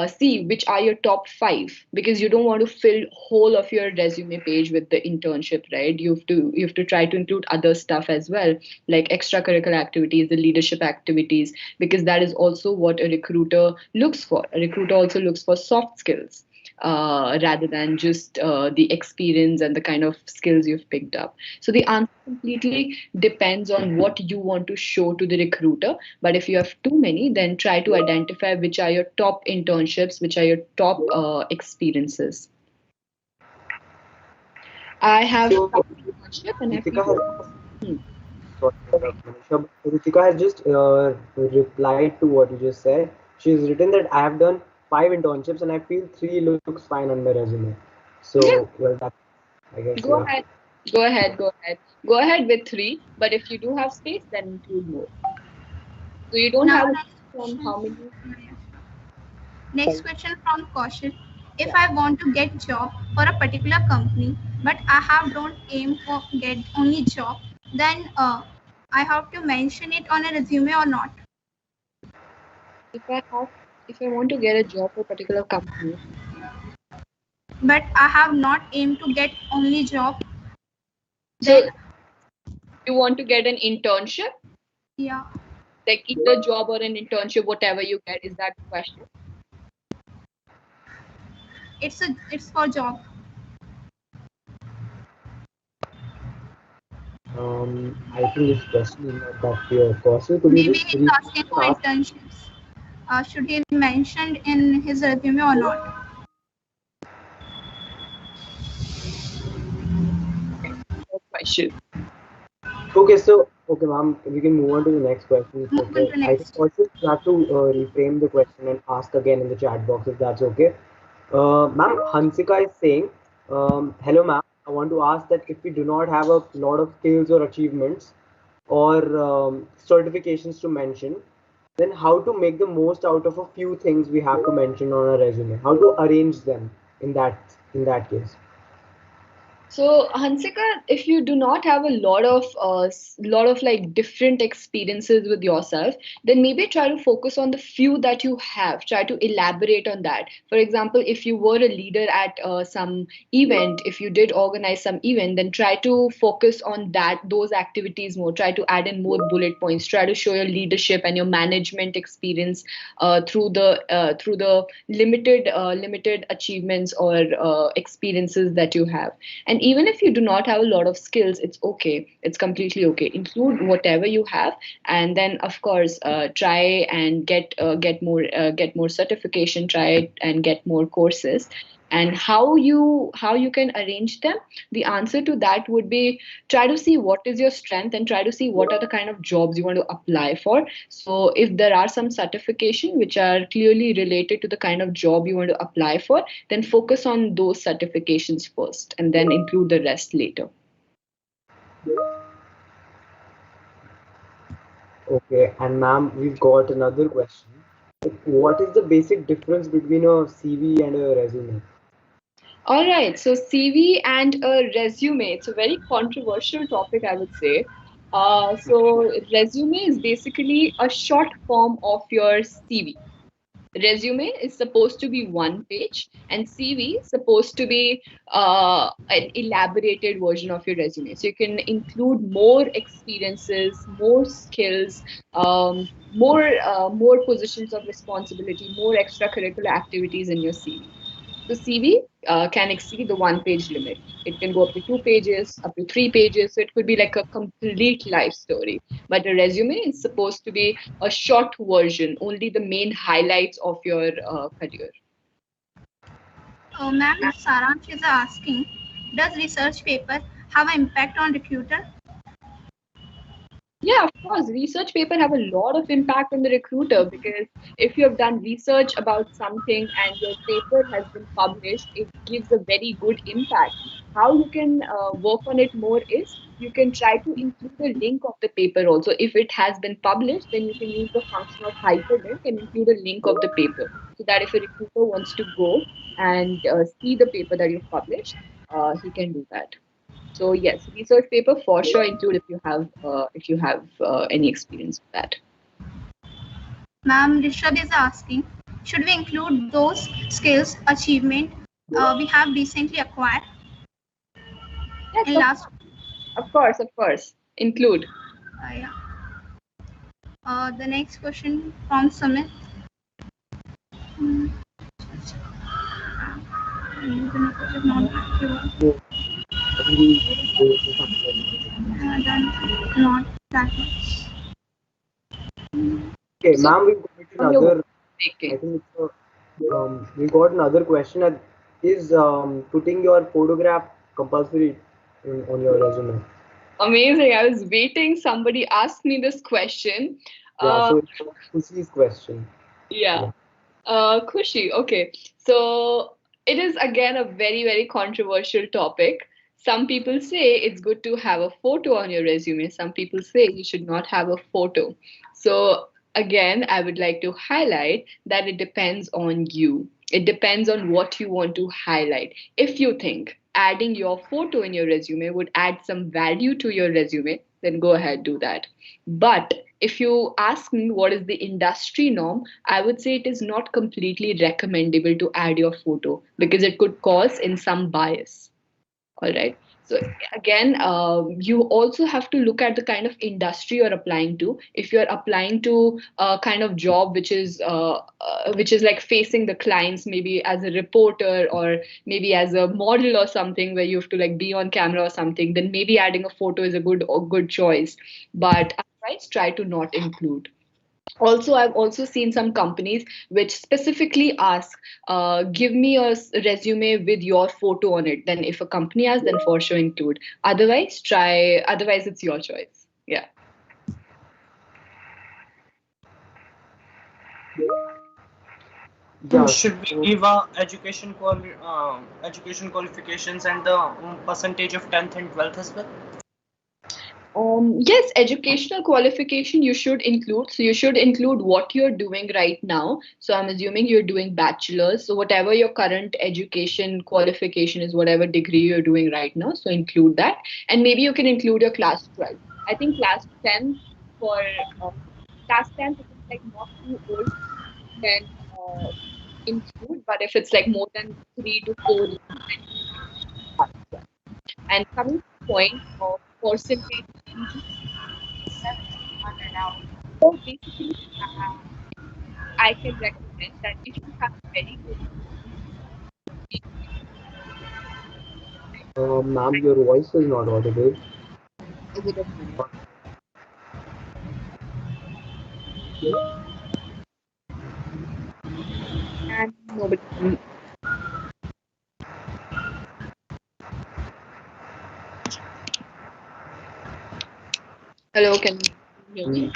see which are your top 5, because you don't want to fill whole of your resume page with the internship, right? You have to try to include other stuff as well, like extracurricular activities, the leadership activities, because that is also what a recruiter looks for. A recruiter also looks for soft skills, rather than just the experience and the kind of skills you've picked up. So the answer completely depends on what you want to show to the recruiter. But if you have too many, then try to identify which are your top internships, which are your top experiences. I have So, internship and I Ritika feel. has, sorry to interrupt, Manisha, but Ritika has just replied to what you just said. She's written that I have done 5 internships and I feel 3 looks fine on my resume. Yeah, So, well, that I guess, go yeah. ahead. Go ahead with 3. But if you do have space, then include more. So you don't Now, have a next on question. how many. Next question from Kaushal. If I want to get job for a particular company, but I have don't aim for get only job, then I have to mention it on a resume or not. If I have, if I want to get a job for a particular company, But I have not aimed to get only job. so Then you want to get an internship, yeah, like either job or an internship, whatever you get, is that the question? it's for job. I think this question is not that clear. Kaushal, could you Maybe just he's repeat asking and for ask? internships. Should he be mentioned in his resume or not? No question. Okay, so, okay, ma'am, we can move on to the next question. It's Move on okay. to I think next. also you have to reframe the question and ask again in the chat box if that's okay. Ma'am, Hansika is saying, hello, ma'am. I want to ask that if we do not have a lot of skills or achievements or certifications to mention, then how to make the most out of a few things we have to mention on our resume? How to arrange them in that case? So, Hansika, if you do not have a lot of like different experiences with yourself, then maybe try to focus on the few that you have. Try to elaborate on that. For example, if you were a leader at some event, if you did organize some event, then try to focus on those activities more. Try to add in more bullet points. Try to show your leadership and your management experience through the limited achievements or experiences that you have. And even if you do not have a lot of skills, it's okay. It's completely okay. Include whatever you have, and then of course try and get more certification. Try and get more courses. And how you can arrange them, the answer to that would be, try to see what is your strength and try to see what are the kind of jobs you want to apply for. So if there are some certification which are clearly related to the kind of job you want to apply for, then focus on those certifications first and then include the rest later. Okay, and ma'am, we've got another question. What is the basic difference between a CV and a resume? All right, so CV and a resume, it's a very controversial topic, I would say. So resume is basically a short form of your CV. Resume is supposed to be one page, and CV is supposed to be an elaborated version of your resume. So you can include more experiences, more skills, more positions of responsibility, more extracurricular activities in your CV. So CV can exceed the one-page limit. It can go up to 2 pages, up to 3 pages. So it could be like a complete life story. But a resume is supposed to be a short version, only the main highlights of your career. Ma'am, Saransh is asking, does research paper have an impact on recruiter? Yeah, of course. Research paper have a lot of impact on the recruiter, because if you have done research about something and your paper has been published, it gives a very good impact. How you can work on it more is you can try to include a link of the paper also. If it has been published, then you can use the function of hyperlink and include a link of the paper, so that if a recruiter wants to go and see the paper that you've published, he can do that. So yes, research paper for sure include if you have any experience with that. Ma'am, Rishabh is asking, should we include those skills, achievement we have recently acquired Yes, in last? of course, include. Yeah. The next question from Sumit. Hmm. Not active. Then not that much. Okay, So ma'am, we've got on your another. I taking. think it's we got another question. Is putting your photograph compulsory on your resume? Amazing. I was waiting. Somebody asked me this question. Yeah, Uh, so it's Khushi's question. yeah. Khushi. Okay. So it is again a very, very controversial topic. Some people say it's good to have a photo on your resume. Some people say you should not have a photo. So again, I would like to highlight that it depends on you. It depends on what you want to highlight. If you think adding your photo in your resume would add some value to your resume, then go ahead, do that. But if you ask me what is the industry norm, I would say it is not completely recommendable to add your photo, because it could cause in some bias. All right. So again, you also have to look at the kind of industry you're applying to. If you're applying to a kind of job which is like facing the clients, maybe as a reporter or maybe as a model or something, where you have to like be on camera or something, then maybe adding a photo is a good choice. But otherwise, try to not include. Also, I've also seen some companies which specifically ask, give me a resume with your photo on it. Then if a company asks, then for sure include. Otherwise it's your choice. Yeah. Yeah. Should we give education qualifications and the percentage of 10th and 12th as well? Yes, educational qualification you should include. So you should include what you're doing right now. So I'm assuming you're doing bachelor's. So whatever your current education qualification is, whatever degree you're doing right now, so include that. And maybe you can include your class 12. I think class 10 for class 10, if it's like not too old, then include. But if it's like more than 3 to 4 years, then you can include class 12. And coming to the point of percentage, so basically, I can recommend that if you have very good, Ma'am, your voice is not audible. is it okay now? And nobody. Hello, can you hear me?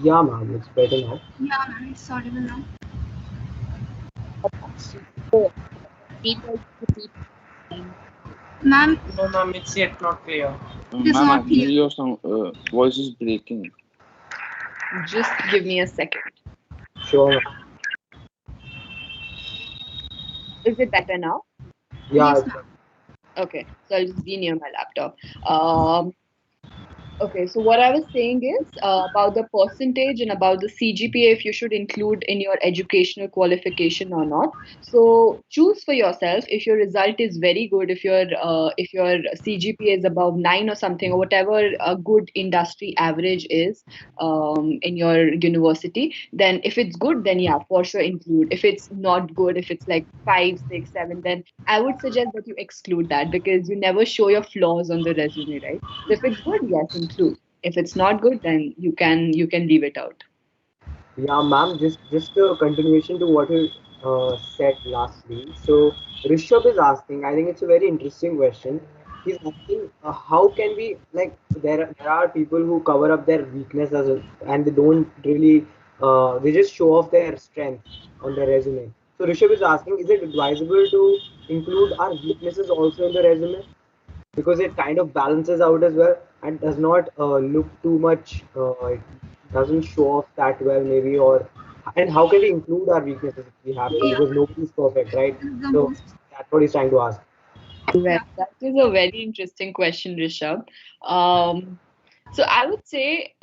Yeah, ma'am, it's better now. Yeah, ma'am, it's audible now. So, maybe I'll repeat. Ma'am, No, ma'am, it's yet not clear. it is Ma'am, not actually clear. your sound, voice is breaking. Just give me a second. Sure, ma'am. Is it better now? Yeah, Yes, it's ma'am. Okay, so I'll just be near my laptop. Okay, so what I was saying is about the percentage and about the CGPA, if you should include in your educational qualification or not. So choose for yourself. If your result is very good, if your CGPA is above 9 or something, or whatever a good industry average is in your university, then if it's good, then yeah, for sure include. If it's not good, if it's like 5, 6, 7, then I would suggest that you exclude that, because you never show your flaws on the resume, right? So if it's good, yes, include. If it's not good, then you can leave it out. yeah, ma'am. Just a continuation to what you said lastly. So Rishabh is asking. I think it's a very interesting question. he's asking how can we like there are people who cover up their weaknesses and they don't really they just show off their strength on their resume. So Rishabh is asking, is it advisable to include our weaknesses also in the resume because it kind of balances out as well and does not look too much it doesn't show off that well maybe or and how can we include our weaknesses if we have to Yeah, because nobody's perfect, right? this is the So most. that's what he's trying to ask. Well, Yeah. that is a very interesting question, Rishabh. So I would say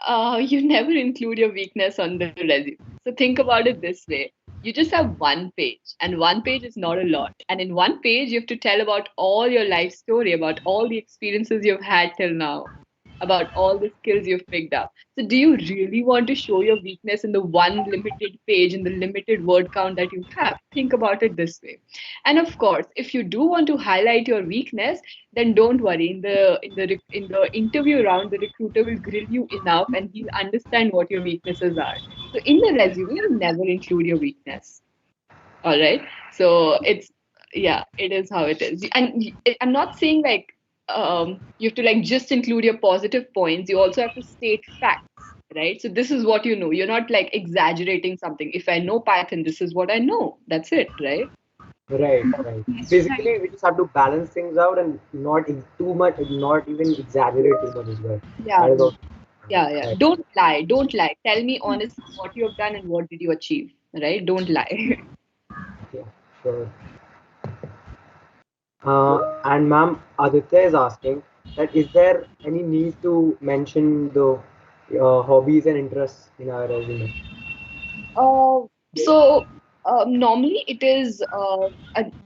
you never include your weakness on the resume. So think about it this way. You just have one page, and one page is not a lot. And in one page, you have to tell about all your life story, about all the experiences you've had till now, about all the skills you've picked up. So do you really want to show your weakness in the one limited page, in the limited word count that you have? Think about it this way. And of course, if you do want to highlight your weakness, then don't worry. In the interview round, the recruiter will grill you enough, and he'll understand what your weaknesses are. So in the resume, you never include your weakness. All right. So it's yeah, it is how it is. And I'm not saying like you have to like just include your positive points. You also have to state facts, right? So this is what you know. You're not like exaggerating something. If I know Python, this is what I know. That's it, right? Right, right. Yes, right. Basically, we just have to balance things out and not too much, not even exaggerate too much as well. Yeah. That is also Yeah. right. Don't lie. Don't lie. Tell me honestly what you have done and what did you achieve, right? Don't lie. Yeah, sure. And ma'am, Aditya is asking that is there any need to mention the hobbies and interests in our resume? Uh, so normally it is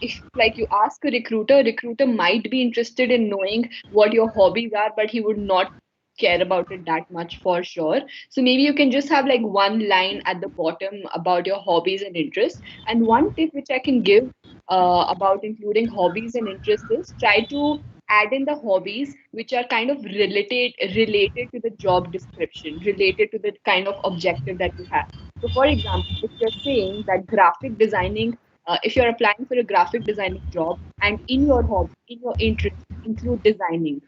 if like you ask a recruiter might be interested in knowing what your hobbies are, but he would not care about it that much for sure. So maybe you can just have like one line at the bottom about your hobbies and interests. And one tip which I can give about including hobbies and interests is try to add in the hobbies which are kind of related to the job description, related to the kind of objective that you have. So, for example, if you're saying that graphic designing, if you're applying for a graphic designing job and in your hobby, in your interest, include designing,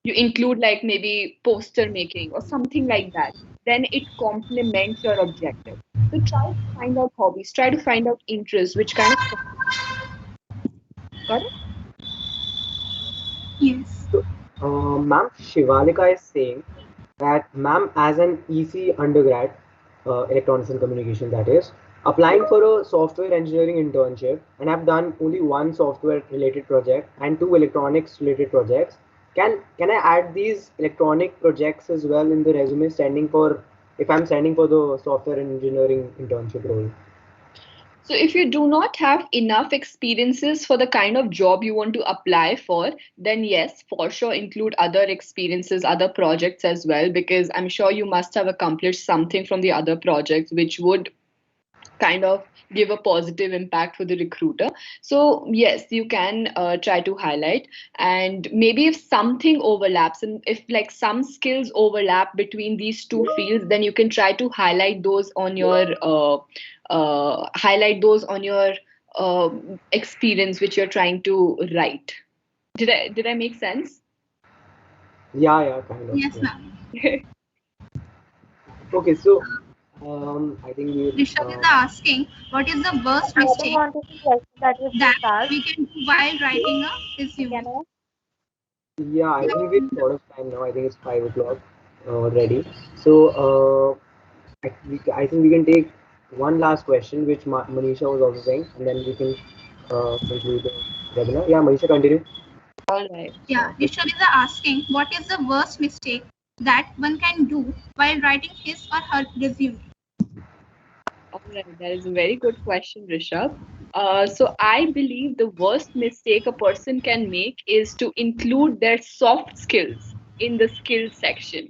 you include like maybe poster making or something like that, then it complements your objective. So, try to find out hobbies, try to find out interests, which kind of got it? Yes. So, ma'am, Shivalika is saying that ma'am, as an EC undergrad, electronics and communication, that is, applying for a software engineering internship, and I've done only one software related project and two electronics related projects. Can I add these electronic projects as well in the resume, standing for if I'm standing for the software engineering internship role? So, if you do not have enough experiences for the kind of job you want to apply for, then yes, for sure include other experiences, other projects as well, because I'm sure you must have accomplished something from the other projects which would kind of give a positive impact for the recruiter. So yes, you can try to highlight, and maybe if something overlaps and if like some skills overlap between these two fields, then you can try to highlight those on your uh, experience which you're trying to write. Did I make sense? Yeah, yeah, kind of. Yes, Yeah. ma'am. Okay, so I think we Rishabh is asking, what is the worst I don't mistake want to the question that you've that just asked. we can do while writing a resume? Can I? yeah, I think we're Yeah. out of time now. I think it's 5 o'clock already. So I think we can take one last question, which Manisha was also saying, and then we can conclude the webinar. Yeah, Manisha, continue. All right, Yeah, sure. Rishabh is asking, what is the worst mistake that one can do while writing his or her resume? All right, that is a very good question, Rishabh. So I believe the worst mistake a person can make is to include their soft skills in the skills section.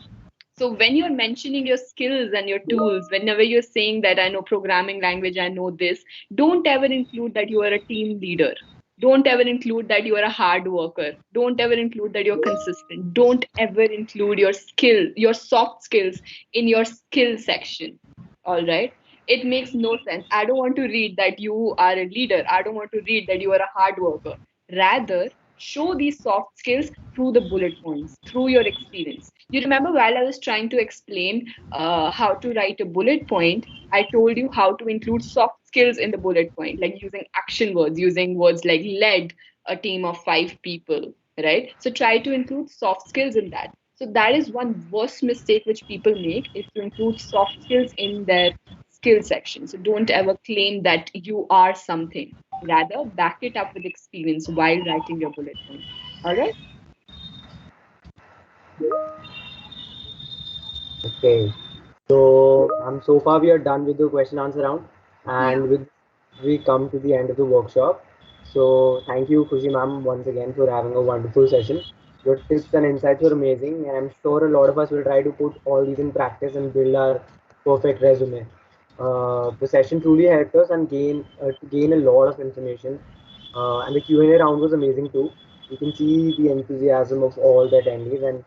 So when you're mentioning your skills and your tools, whenever you're saying that I know programming language, I know this, don't ever include that you are a team leader. Don't ever include that you are a hard worker. Don't ever include that you're consistent. Don't ever include your soft skills in your skill section. All right. It makes no sense. I don't want to read that you are a leader. I don't want to read that you are a hard worker. Rather, show these soft skills through the bullet points, through your experience. You remember while I was trying to explain how to write a bullet point, I told you how to include soft skills in the bullet point, like using action words, using words like led a team of 5 people, right? So try to include soft skills in that. So that is one worst mistake which people make, is to include soft skills in their skill section. So don't ever claim that you are something. Rather, back it up with experience while writing your bullet point. All right? Okay. So so far we are done with the question answer round, and Yeah. with we come to the end of the workshop. So thank you, Khushi ma'am, once again for having a wonderful session. Your tips and insights were amazing, and I'm sure a lot of us will try to put all these in practice and build our perfect resume. The session truly helped us and gain a lot of information, and the Q&A round was amazing too. You can see the enthusiasm of all the attendees, and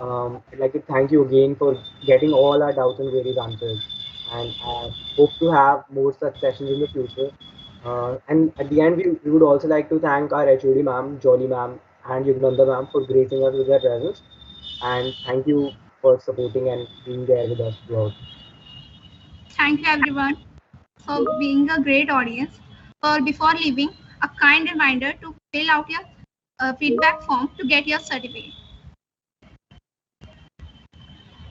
I'd like to thank you again for getting all our doubts and queries answered. And hope to have more such sessions in the future. And at the end, we would also like to thank our HOD ma'am, Jolly ma'am, and Yugnanda ma'am for gracing us with their presence. And thank you for supporting and being there with us throughout. Thank you everyone for being a great audience. Before leaving, a kind reminder to fill out your feedback form to get your certificate.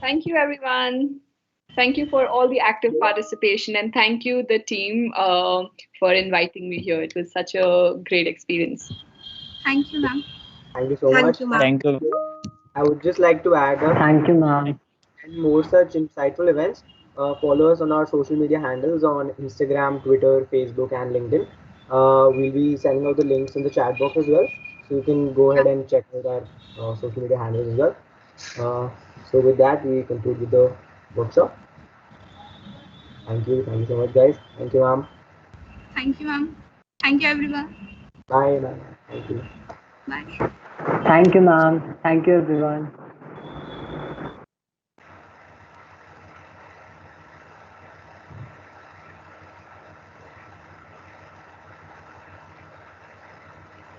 Thank you, everyone. Thank you for all the active participation, and thank you, the team, for inviting me here. It was such a great experience. Thank you, ma'am. Thank you so Thank much. you, ma'am. Thank you. I would just like to add up Thank you, ma'am. and more such insightful events. Follow us on our social media handles on Instagram, Twitter, Facebook, and LinkedIn. We'll be sending out the links in the chat box as well, so you can go ahead and check out our social media handles as well. So with that, we conclude with the workshop. Thank you so much, guys. Thank you, ma'am. Thank you, ma'am. Thank you, everyone. Bye, bye. Thank you. Bye. Thank you, ma'am. Thank you, everyone.